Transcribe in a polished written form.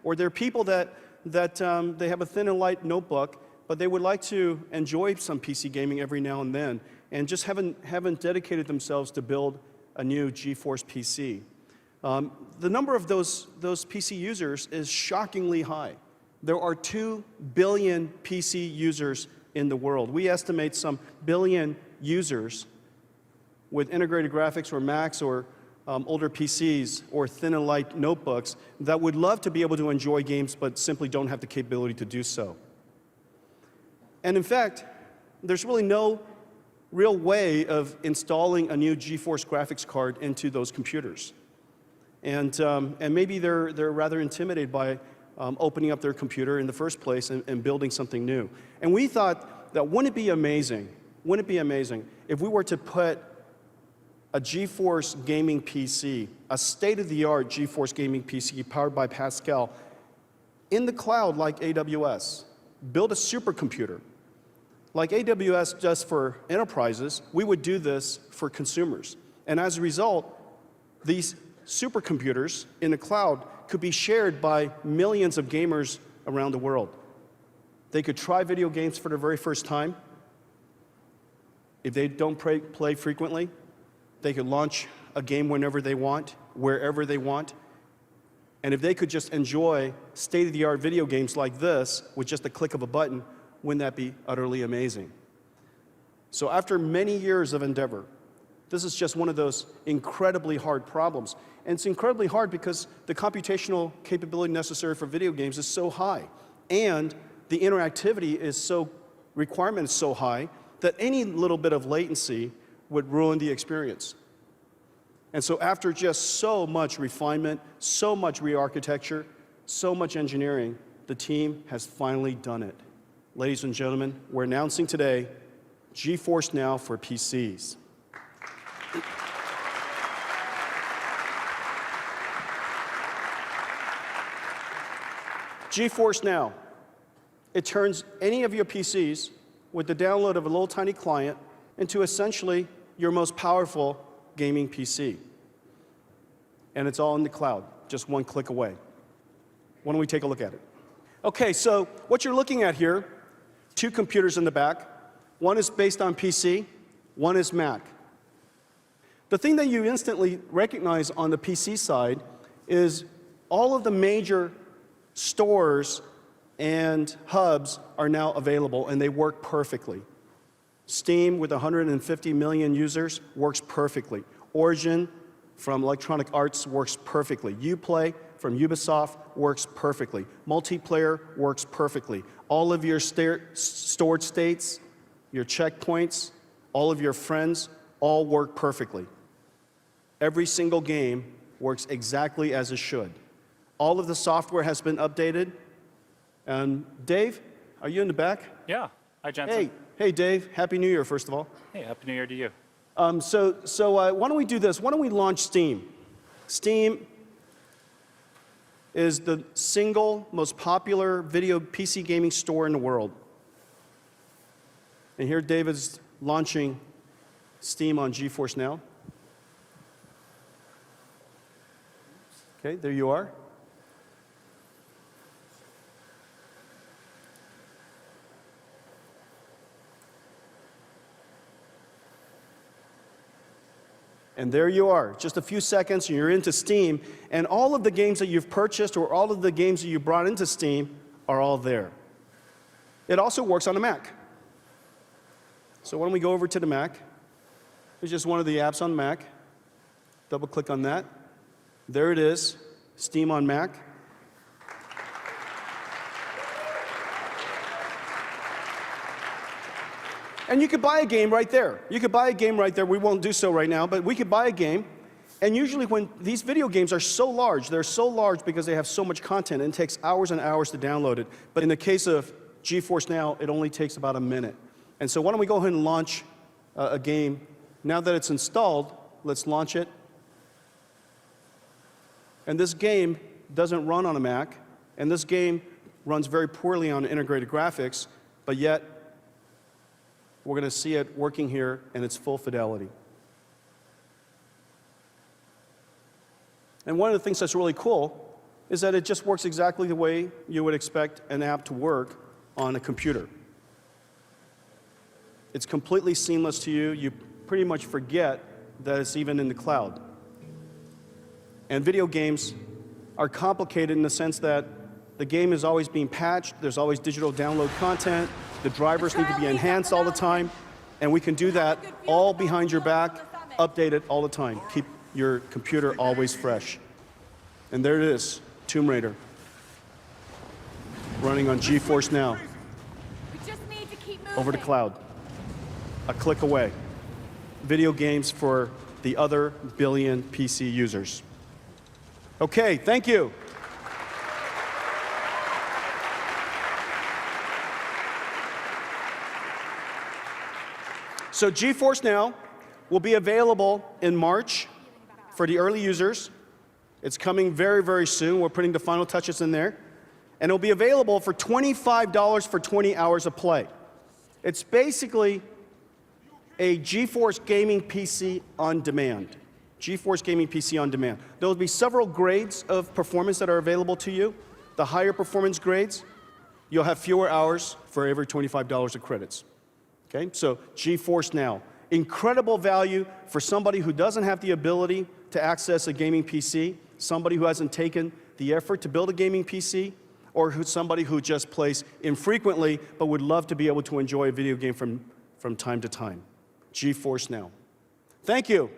Or there are people that they have a thin and light notebook, but they would like to enjoy some PC gaming every now and then, and just haven't dedicated themselves to build a new GeForce PC. The number of those PC users is shockingly high. There are 2 billion PC users in the world. We estimate some billion users with integrated graphics or Macs or older PCs or thin and light notebooks that would love to be able to enjoy games but simply don't have the capability to do so. And in fact, there's really no real way of installing a new GeForce graphics card into those computers. And maybe they're rather intimidated by opening up their computer in the first place and building something new. And we thought that wouldn't it be amazing if we were to put a GeForce gaming PC, a state-of-the-art GeForce gaming PC powered by Pascal, in the cloud like AWS, build a supercomputer. Like AWS does for enterprises, we would do this for consumers. And as a result, these supercomputers in the cloud could be shared by millions of gamers around the world. They could try video games for the very first time. If they don't play frequently, they could launch a game whenever they want, wherever they want. And if they could just enjoy state-of-the-art video games like this with just a click of a button, wouldn't that be utterly amazing? So after many years of endeavor, this is just one of those incredibly hard problems. And it's incredibly hard because the computational capability necessary for video games is so high. And the interactivity requirement is so high that any little bit of latency would ruin the experience. And so after just so much refinement, so much re-architecture, so much engineering, the team has finally done it. Ladies and gentlemen, we're announcing today GeForce Now for PCs. GeForce Now. It turns any of your PCs with the download of a little tiny client into essentially your most powerful gaming PC. And it's all in the cloud, just one click away. Why don't we take a look at it? Okay, so what you're looking at here, 2 computers in the back. One is based on PC, one is Mac. The thing that you instantly recognize on the PC side is all of the major stores and hubs are now available, and they work perfectly. Steam, with 150 million users, works perfectly. Origin from Electronic Arts works perfectly. Uplay from Ubisoft works perfectly. Multiplayer works perfectly. All of your stored states, your checkpoints, all of your friends, all work perfectly. Every single game works exactly as it should. All of the software has been updated. And Dave, are you in the back? Yeah. Hi, Jensen. Hey, Dave. Happy New Year, first of all. Hey, Happy New Year to you. So why don't we do this? Why don't we launch Steam? Steam is the single most popular video PC gaming store in the world. And here David's launching Steam on GeForce Now. Okay, there you are. And there you are, just a few seconds, and you're into Steam, and all of the games that you've purchased or all of the games that you brought into Steam are all there. It also works on a Mac. So why don't we go over to the Mac? It's just one of the apps on Mac. Double-click on that. There it is, Steam on Mac. And you could buy a game right there. You could buy a game right there. We won't do so right now, but we could buy a game. And usually when these video games are so large, they're so large because they have so much content, and it takes hours and hours to download it. But in the case of GeForce Now, it only takes about a minute. And so why don't we go ahead and launch a game. Now that it's installed, let's launch it. And this game doesn't run on a Mac, and this game runs very poorly on integrated graphics, but yet we're going to see it working here in its full fidelity. And one of the things that's really cool is that it just works exactly the way you would expect an app to work on a computer. It's completely seamless to you. You pretty much forget that it's even in the cloud. And video games are complicated in the sense that the game is always being patched, there's always digital download content, the drivers need to be enhanced all the time, and we can do that all behind your back, update it all the time. Keep your computer always fresh. And there it is, Tomb Raider, running on GeForce Now, over the cloud, a click away. Video games for the other billion PC users. Okay, thank you. So GeForce Now will be available in March for the early users. It's coming very, very soon. We're putting the final touches in there. And it'll be available for $25 for 20 hours of play. It's basically a GeForce gaming PC on demand. GeForce gaming PC on demand. There will be several grades of performance that are available to you. The higher performance grades, you'll have fewer hours for every $25 of credits. Okay, so GeForce Now. Incredible value for somebody who doesn't have the ability to access a gaming PC, somebody who hasn't taken the effort to build a gaming PC, or somebody who just plays infrequently but would love to be able to enjoy a video game from time to time. GeForce Now. Thank you.